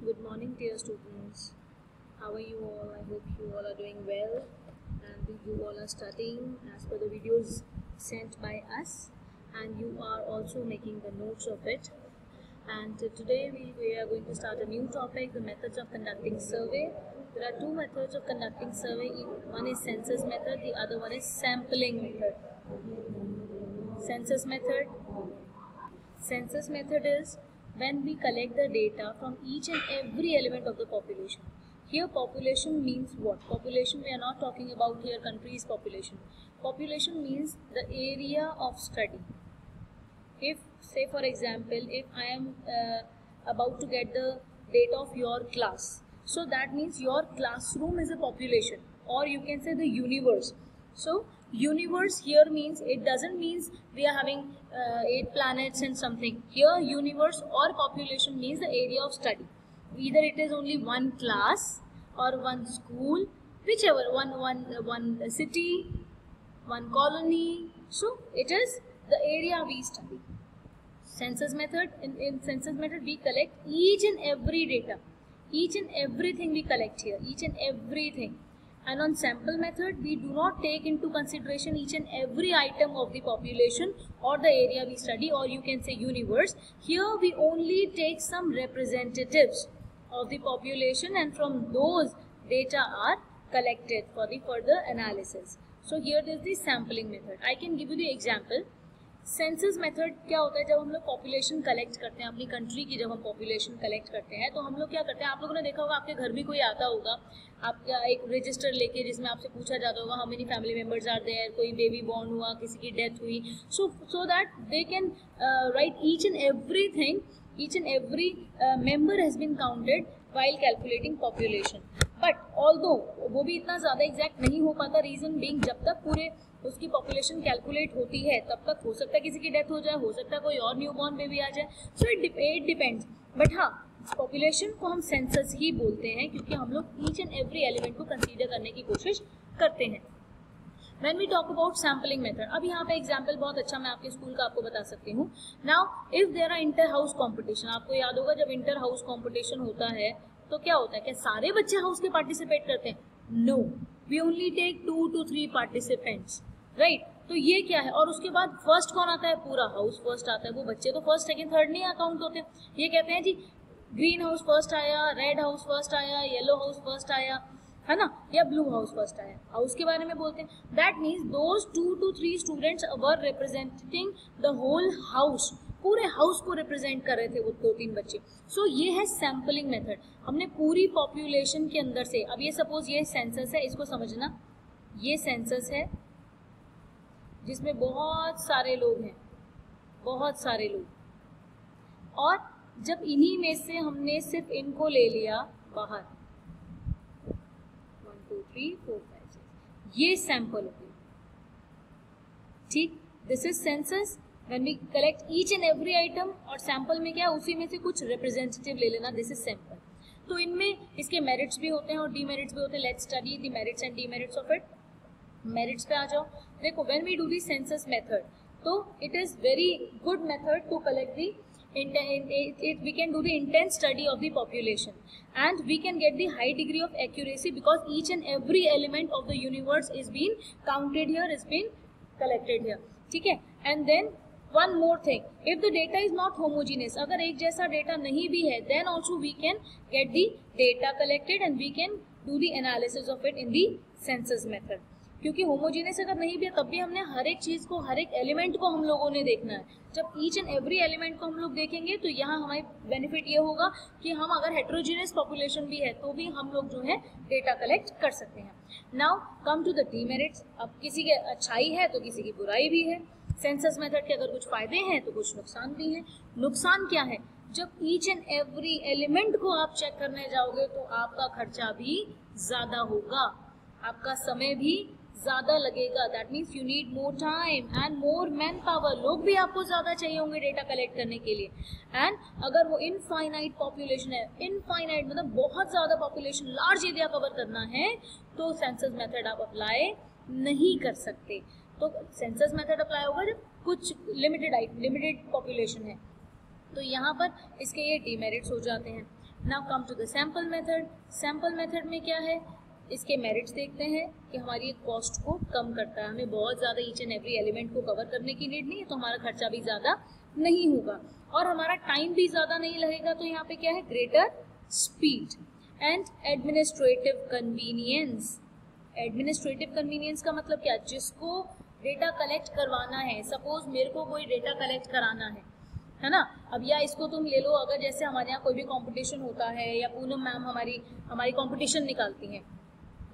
Good morning, dear students. How are you all? I hope you all are doing well and you all are studying as per the videos sent by us, and you are also making the notes of it. And today we are going to start a new topic, the methods of conducting survey. There are two methods of conducting survey. One is census method, the other one is sampling method. Census method is when we collect the data from each and every element of the population. Here population means what? Population, we are not talking about here country's population. Population means the area of study. If, say for example, if I am about to get the data of your class, so that means your classroom is a population, or you can say the universe. So universe here means, it doesn't mean we are having 8 planets and something. Here universe or population means the area of study. Either it is only one class or one school, whichever, one city, one colony. So it is the area we study. Census method, in census method we collect each and every data, each and everything we collect here, each and everything. And on sample method, we do not take into consideration each and every item of the population or the area we study, or you can say universe. Here we only take some representatives of the population, and from those data are collected for the further analysis. So here is the sampling method. I can give you the example. Census method क्या होता है, जब हम लोग population collect करते हैं अपनी country की, जब हम पॉपुलेशन कलेक्ट करते हैं तो हम लोग क्या करते हैं, आप लोगों ने देखा होगा, आपके घर भी कोई आता होगा, आपका एक रजिस्टर लेके जिसमें आपसे पूछा जाता होगा how many family members are there, कोई बेबी बॉर्न हुआ, किसी की डेथ हुई, so that they can write each and everything, each and every member has been counted while calculating population. But although वो भी इतना ज़्यादा एग्जैक्ट नहीं हो पाता, रीजन बीइंग जब तक पूरे उसकी पॉपुलेशन कैलकुलेट होती है तब तक हो सकता है किसी की डेथ हो जाए, हो सकता है कोई और न्यू बॉर्न बेबी आ जाए. So it depends. बट हाँ, पॉपुलेशन को हम सेंसस ही बोलते हैं क्योंकि हम लोग ईच एंड एवरी एलिमेंट को कंसीडर करने की कोशिश करते हैं. When we talk about sampling method, अब यहाँ पे एग्जाम्पल बहुत अच्छा मैं आपके स्कूल का आपको बता सकती हूँ. Now if there are inter house competition, आपको याद होगा जब इंटर हाउस कॉम्पिटिशन होता है तो क्या होता है, क्या सारे बच्चे हाउस के पार्टिसिपेट करते हैं? No, we only take 2 to 3 participants, right. तो ये क्या है, और उसके बाद फर्स्ट कौन आता है? पूरा हाउस फर्स्ट आता है. वो बच्चे तो फर्स्ट सेकंड थर्ड नहीं अकाउंट होते. ये कहते हैं जी ग्रीन हाउस फर्स्ट आया, रेड हाउस फर्स्ट आया, येलो हाउस फर्स्ट आया, है ना, या ब्लू हाउस फर्स्ट आया. हाउस के बारे में बोलते हैं. That means those 2 to 3 students were representing the whole house, पूरे हाउस को रिप्रेजेंट कर रहे थे वो 2-3 बच्चे. सो ये है सैम्पलिंग मेथड. हमने पूरी पॉपुलेशन के अंदर से, अब ये सपोज ये सेंसस है, इसको समझना, ये सेंसस है जिसमें बहुत सारे लोग हैं, बहुत सारे लोग, और जब इन्हीं में से हमने सिर्फ इनको ले लिया बाहर, 1 2 3 4 5 6, ये सैंपल हो गया. ठीक, this is census when we collect each and every item, और सैंपल में क्या है, उसी में से कुछ रिप्रेजेंटेटिव ले लेना, दिस इज सैंपल. तो इनमें इसके मेरिट्स भी होते हैं और डीमेरिट्स भी होते हैं. Let's study the merits and demerits of it. Merits पे आ जाओ. देखो, when we do the census method, तो it is very good method to collect the, we can do the intense study of the population, and we can get the high degree of accuracy because each and every element of the universe is being counted here, is being collected here. ठीक है. And then one more thing, if the data is not homogeneous, अगर एक जैसा data नहीं भी है, then also we can get the data collected and we can do the analysis of it in the census method. क्योंकि homogeneous अगर नहीं भी है तब भी हमने हर एक चीज़ को, हर एक एलिमेंट को हम लोगों ने देखना है. जब ईच एंड एवरी एलिमेंट को हम लोग देखेंगे तो यहाँ हमारी बेनिफिट ये होगा कि हम अगर हेट्रोजीनियस पॉपुलेशन भी है तो भी हम लोग जो है डेटा कलेक्ट कर सकते हैं. Now come to the demerits. अब किसी के अच्छाई है तो किसी की बुराई भी है. सेंसस मेथड के अगर कुछ फायदे हैं तो कुछ नुकसान भी हैं. नुकसान क्या है, जब ईच एंड एवरी एलिमेंट को आप चेक करने जाओगे तो आपका खर्चा भी ज़्यादा होगा, आपका समय भी ज़्यादा लगेगा. That means you need more time and more man power. लोग भी आपको ज़्यादा चाहिए होंगे डेटा कलेक्ट करने के लिए. एंड अगर वो इनफाइनाइट पॉपुलेशन है, इनफाइनाइट मतलब बहुत ज़्यादा पॉपुलेशन, लार्ज एरिया कवर करना है, तो सेंसस मेथड आप अप्लाई नहीं कर सकते. तो सेंसस मेथड अप्लाई होगा जब कुछ लिमिटेड पॉपुलेशन है. तो यहाँ पर इसके ये डीमेरिट्स हो जाते हैं. Now come to the sample method. Sample method में क्या है, इसके मेरिट्स देखते हैं कि हमारी एक कॉस्ट को कम करता है, हमें बहुत ज़्यादा ईच एंड एवरी एलिमेंट को कवर करने की नीड नहीं है, तो हमारा खर्चा भी ज़्यादा नहीं होगा और हमारा टाइम भी ज़्यादा नहीं लगेगा। तो यहाँ पे क्या है, greater speed and administrative convenience. Administrative convenience का मतलब क्या, जिसको डेटा कलेक्ट करवाना है, सपोज मेरे को कोई डेटा कलेक्ट कराना है ना, अब या इसको तुम ले लो, अगर जैसे हमारे यहाँ कोई भी कंपटीशन होता है या पूनम मैम हमारी कंपटीशन निकालती हैं,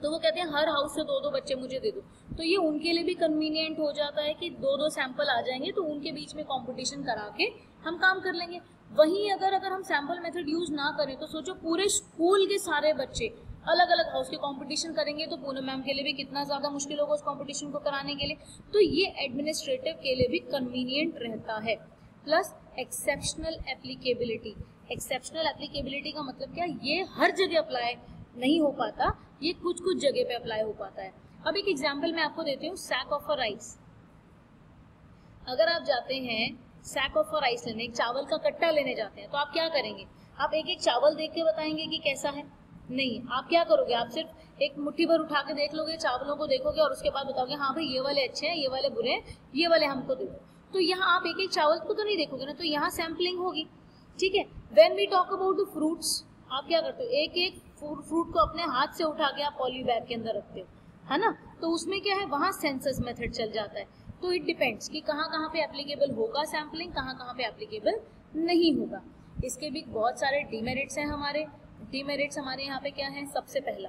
तो वो कहते हैं हर हाउस से 2-2 बच्चे मुझे दे दो, तो ये उनके लिए भी कन्वीनियंट हो जाता है कि 2-2 सैंपल आ जाएंगे, तो उनके बीच में कंपटीशन करा के हम काम कर लेंगे। वहीं अगर हम सैंपल मेथड यूज ना करें तो सोचो पूरे स्कूल के सारे बच्चे अलग अलग हाउस के कंपटीशन करेंगे, तो पूनम मैम के लिए भी कितना ज़्यादा मुश्किल होगा उस कंपटीशन को कराने के लिए। तो ये एडमिनिस्ट्रेटिव के लिए भी कन्वीनियंट रहता है। Plus exceptional applicability. Exceptional applicability का मतलब क्या, ये हर जगह अप्लाई नहीं हो पाता, ये कुछ कुछ जगह पे अप्लाई हो पाता है। अब एक एग्जांपल मैं आपको देती हूँ, सैक ऑफ अ राइस। अगर आप जाते हैं सैक ऑफ अ राइस लेने, एक चावल का कट्टा लेने जाते हैं, तो आप क्या करेंगे, आप एक एक चावल देख के बताएंगे कि कैसा है? नहीं, आप क्या करोगे, आप सिर्फ एक मुट्ठी भर उठा के देख लोगे, चावलों को देखोगे और उसके बाद बताओगे हाँ भाई ये वाले अच्छे हैं, ये वाले बुरे हैं, ये वाले हमको दे दो। तो यहाँ आप एक एक चावल को तो नहीं देखोगे ना, तो यहाँ सैम्पलिंग होगी, ठीक है। When we talk about the fruits, आप क्या करते हो, एक एक फ्रूट को अपने हाथ से उठा के आप पॉली बैग के अंदर रखते हो, है ना, तो उसमें क्या है, वहाँ सेंसस मेथड चल जाता है। तो इट डिपेंड्स कि कहाँ कहाँ पे एप्लीकेबल होगा सैम्पलिंग, कहाँ कहाँ पे एप्लीकेबल नहीं होगा। इसके भी बहुत सारे डीमेरिट्स हैं हमारे। डीमेरिट्स हमारे यहाँ पे क्या है, सबसे पहला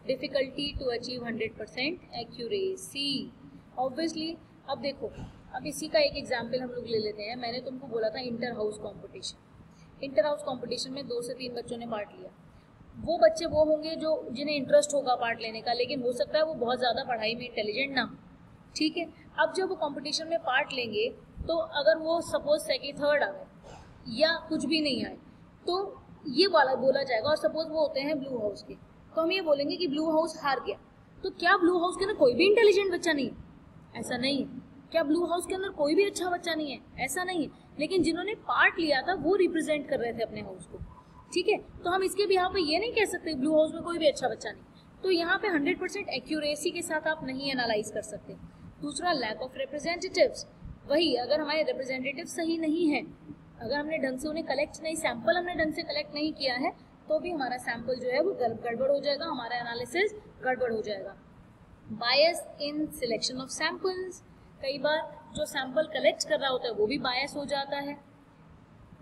difficulty to achieve 100% accuracy. Obviously अब देखो, अब इसी का एक एग्जाम्पल हम लोग ले लेते हैं। मैंने तुमको बोला था inter house competition. Inter house competition में 2 से 3 बच्चों ने पार्ट लिया। वो बच्चे वो होंगे जो जिन्हें इंटरेस्ट होगा पार्ट लेने का, लेकिन हो सकता है वो बहुत ज़्यादा पढ़ाई में इंटेलिजेंट ना हो, ठीक है। अब जब वो कॉम्पिटिशन में पार्ट लेंगे, तो अगर वो सपोज सेकंड थर्ड आ गए या कुछ भी नहीं आए, तो ये वाला बोला जाएगा। और सपोज वो होते हैं ब्लू हाउस के, तो हम ये बोलेंगे कि ब्लू हाउस हार गया। तो क्या ब्लू हाउस के अंदर कोई भी इंटेलिजेंट बच्चा नहीं है? ऐसा नहीं है। क्या ब्लू हाउस के अंदर कोई भी अच्छा बच्चा नहीं है? ऐसा नहीं है। लेकिन जिन्होंने पार्ट लिया था वो रिप्रेजेंट कर रहे थे अपने हाउस को, ठीक है। तो हम इसके बिहाफ पे ये नहीं कह सकते ब्लू हाउस में कोई भी अच्छा बच्चा नहीं। तो यहाँ पे 100% एक्यूरेसी के साथ आप नहीं एनालाइज कर सकते। दूसरा, लैक ऑफ रिप्रेजेंटेटिव्स। वही, अगर हमारे रिप्रेजेंटेटिव सही नहीं है, अगर हमने ढंग से उन्हें कलेक्ट नहीं, सैंपल हमने ढंग से कलेक्ट नहीं किया है, तो भी हमारा सैंपल जो है वो गड़बड़ हो जाएगा, हमारा एनालिसिस गड़बड़ हो जाएगा। बायस इन सिलेक्शन ऑफ सैंपल्स। कई बार जो सैंपल कलेक्ट कर रहा होता है वो भी बायस हो जाता है।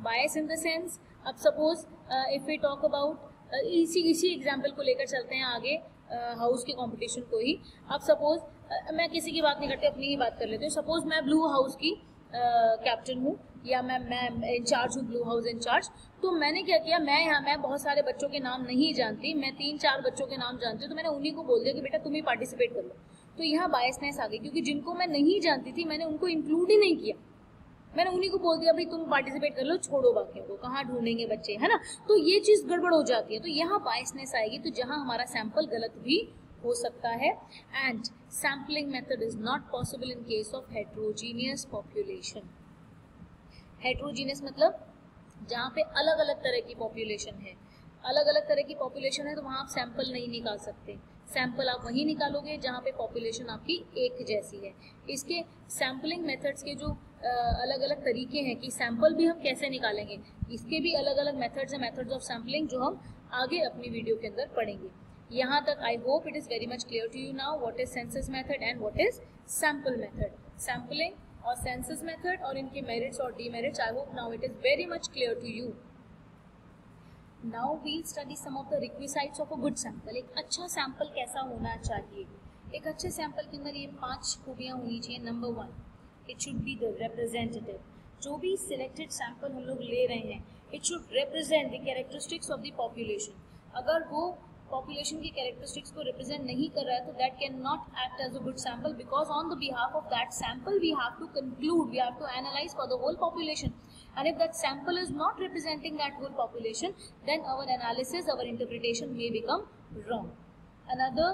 बायस इन द सेंस, अब suppose if we talk about इसी एग्जाम्पल को लेकर चलते हैं आगे, हाउस के कंपटीशन को ही। अब सपोज मैं किसी की बात नहीं करती, अपनी ही बात कर लेती हूँ। सपोज मैं ब्लू हाउस की कैप्टन हूँ, या मैं इंचार्ज हूँ, ब्लू हाउस इंचार्ज। तो मैंने क्या किया, मैं बहुत सारे बच्चों के नाम नहीं जानती, मैं 3-4 बच्चों के नाम जानती हूँ, तो मैंने उन्हीं को बोल दिया कि बेटा तुम ही पार्टिसिपेट कर लो। तो यहाँ बायसनेस आ गई, क्योंकि जिनको मैं नहीं जानती थी मैंने उनको इंक्लूड ही नहीं किया, मैंने उन्हीं को बोल दिया भाई तुम पार्टिसिपेट कर लो, छोड़ो बाकियों को, कहाँ ढूंढेंगे बच्चे, है ना। तो ये चीज गड़बड़ हो जाती है। तो यहाँ बायसनेस आएगी, तो जहाँ हमारा सैंपल गलत भी हो सकता है। And sampling method is not possible in case of heterogeneous population. Heterogeneous मतलब जहाँ पे अलग अलग तरह की पॉपुलेशन है, अलग अलग तरह की पॉपुलेशन है, तो वहाँ आप सैंपल नहीं निकाल सकते। सैंपल आप वहीं निकालोगे जहाँ पे पॉपुलेशन आपकी एक जैसी है। इसके सैम्पलिंग मेथड्स के जो अलग अलग तरीके हैं कि सैंपल भी हम कैसे निकालेंगे, इसके भी अलग अलग मेथड्स हैं, मेथड्स ऑफ सैम्पलिंग, जो हम आगे अपनी वीडियो के अंदर पढ़ेंगे। यहाँ तक I hope it is very much clear to you now what is census method and what is sample method. Sampling और सेंसस मेथड और इनके मेरिट्स और demerits, I hope now it is very much clear to you. Now we'll study some of the requisites of a good sample. एक अच्छा sample कैसा होना चाहिए? एक अच्छे सैंपल के अंदर ये 5 खूबियाँ होनी चाहिए। Number 1, it should be the representative. जो भी सिलेक्टेड सैंपल हम लोग ले रहे हैं, it should represent the characteristics of the population. अगर वो पॉपुलेशन की कैरेक्टरिस्टिक्स को रिप्रेजेंट नहीं कर रहा है, तो that can not act as a good sample, because on the behalf of that sample we have to conclude, we have to analyse for the whole population. And if that sample is not representing that whole population, then our analysis, our interpretation may become wrong. Another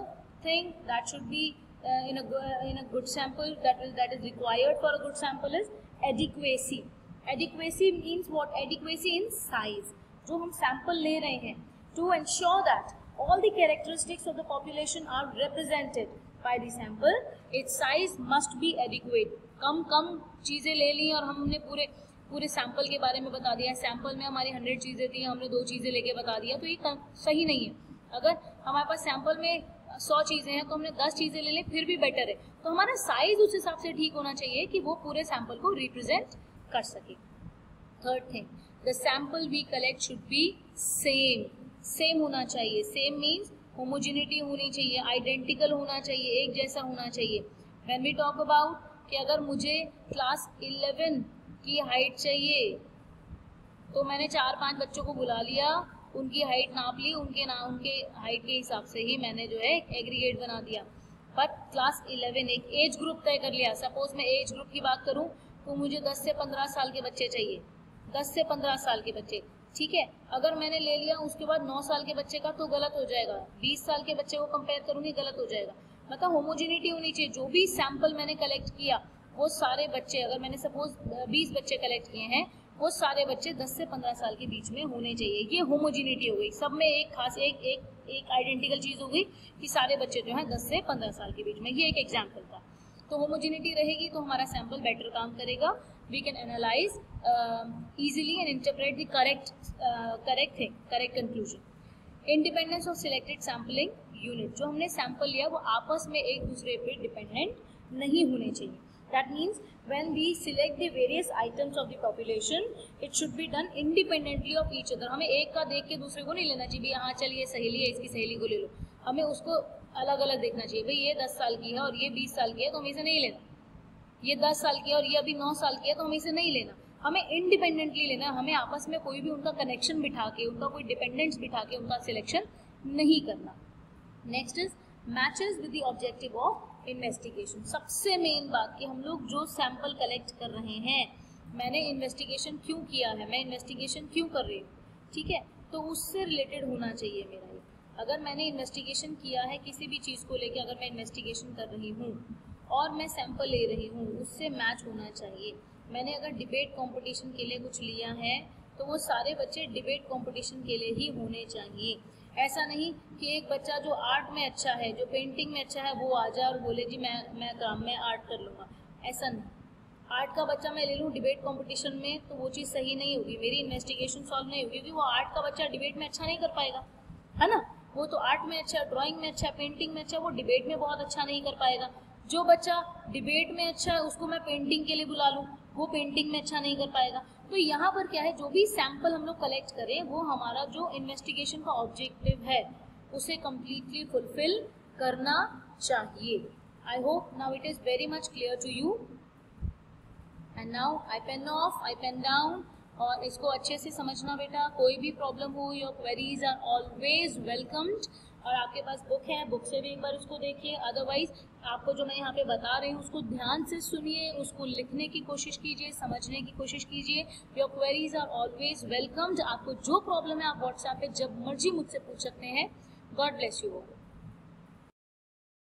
thing that should be in a good sample, that is required for a good sample, is adequacy. Adequacy means what? Adequacy in size. जो हम sample ले रहे हैं, to ensure that all the characteristics of the population are represented by the sample, its size must be adequate. कम चीज़ें ले ली और हमने पूरे सैंपल के बारे में बता दिया. सैंपल में हमारी 100 चीज़ें थी, हमने 2 चीज़ें लेके बता दिया, तो ये सही नहीं है. अगर हमारे पास सैंपल में 100 चीज़ें हैं तो हमने 10 चीज़ें ले लें फिर भी बेटर है. तो हमारा साइज उस हिसाब से ठीक होना चाहिए कि वो पूरे सैंपल को रिप्रेजेंट कर सके. Third thing, the sample we collect should be same होना चाहिए. सेम मीन्स होमोजिनिटी होनी चाहिए, आइडेंटिकल होना चाहिए, एक जैसा होना चाहिए. व्हेन वी टॉक अबाउट कि अगर मुझे क्लास 11 की हाइट चाहिए तो मैंने 4-5 बच्चों को बुला लिया, उनकी हाइट नाप ली, उनके हाइट के हिसाब से ही मैंने जो है एग्रीगेट बना दिया. बट क्लास 11 एक एज ग्रुप तय कर लिया. सपोज मैं एज ग्रुप की बात करूं तो मुझे 10 से 15 साल के बच्चे चाहिए, 10 से 15 साल के बच्चे, ठीक है. अगर मैंने ले लिया उसके बाद 9 साल के बच्चे का तो गलत हो जाएगा. 20 साल के बच्चे को कंपेयर करूंगी, गलत हो जाएगा. मतलब होमोजिनिटी होनी चाहिए. जो भी सैंपल मैंने कलेक्ट किया वो सारे बच्चे, अगर मैंने सपोज 20 बच्चे कलेक्ट किए हैं, वो सारे बच्चे 10 से 15 साल के बीच में होने चाहिए. ये होमोजिनिटी हो गई. सब में एक खास एक आइडेंटिकल चीज हो गई कि सारे बच्चे जो हैं 10 से 15 साल के बीच में. ये एक एग्जाम्पल था. तो होमोजिनिटी रहेगी तो हमारा सैंपल बेटर काम करेगा. We can analyze easily and interpret the correct conclusion. Independence of selected sampling unit. जो हमने सैंपल लिया वो आपस में एक दूसरे पे डिपेंडेंट नहीं होने चाहिए. That means when we select the various items of the population, it should be done independently of each other. हमें एक का देख के दूसरे को नहीं लेना चाहिए. हाँ चल ये सहेली है, इसकी सहेली को ले लो. हमें उसको अलग अलग देखना चाहिए. भाई ये 10 साल की है और ये 20 साल की है तो हमें इसे नहीं लेना. ये 10 साल की है और ये अभी 9 साल की है तो हमें इसे नहीं लेना. हमें इंडिपेंडेंटली लेना है. हमें आपस में कोई भी उनका कनेक्शन बिठा के, उनका कोई डिपेंडेंस बिठा के उनका सिलेक्शन नहीं करना. Next is matches with the objective of investigation. सबसे मेन बात कि हम लोग जो सैंपल कलेक्ट कर रहे हैं, मैंने इन्वेस्टिगेशन क्यों किया है, मैं इन्वेस्टिगेशन क्यों कर रही हूँ, ठीक है, तो उससे रिलेटेड होना चाहिए मेरा. ये अगर मैंने इन्वेस्टिगेशन किया है किसी भी चीज़ को लेकर, अगर मैं इन्वेस्टिगेशन कर रही हूँ और मैं सैंपल ले रही हूँ, उससे मैच होना चाहिए. मैंने अगर डिबेट कंपटीशन के लिए कुछ लिया है तो वो सारे बच्चे डिबेट कंपटीशन के लिए ही होने चाहिए. ऐसा नहीं कि एक बच्चा जो आर्ट में अच्छा है, जो पेंटिंग में अच्छा है, वो आ जाए और बोले जी मैं आर्ट कर लूँगा. ऐसा नहीं. आर्ट का बच्चा मैं ले लूँ डिबेट कंपटीशन में तो वो चीज़ सही नहीं होगी, मेरी इन्वेस्टिगेशन सॉल्व नहीं होगी, क्योंकि वो आर्ट का बच्चा डिबेट में अच्छा नहीं कर पाएगा, है ना. वो तो आर्ट में अच्छा, ड्राइंग में अच्छा, पेंटिंग में अच्छा, वो डिबेट में बहुत अच्छा नहीं कर पाएगा. जो बच्चा डिबेट में अच्छा है उसको मैं पेंटिंग के लिए बुला लूँ, वो पेंटिंग में अच्छा नहीं कर पाएगा. तो यहाँ पर क्या है, जो भी सैंपल हम लोग कलेक्ट करें वो हमारा जो इन्वेस्टिगेशन का ऑब्जेक्टिव है उसे कम्प्लीटली फुलफिल करना चाहिए. I hope now it is very much clear to you. And now I pen off, I pen down. और इसको अच्छे से समझना बेटा. कोई भी प्रॉब्लम हो, your queries are always welcomed. और आपके पास बुक है, बुक से भी एक बार उसको देखिए. अदरवाइज आपको जो मैं यहाँ पे बता रही हूँ उसको ध्यान से सुनिए, उसको लिखने की कोशिश कीजिए, समझने की कोशिश कीजिए. Your queries are always welcomed. आपको जो प्रॉब्लम है आप व्हाट्सएप पे जब मर्जी मुझसे पूछ सकते हैं. God bless you all.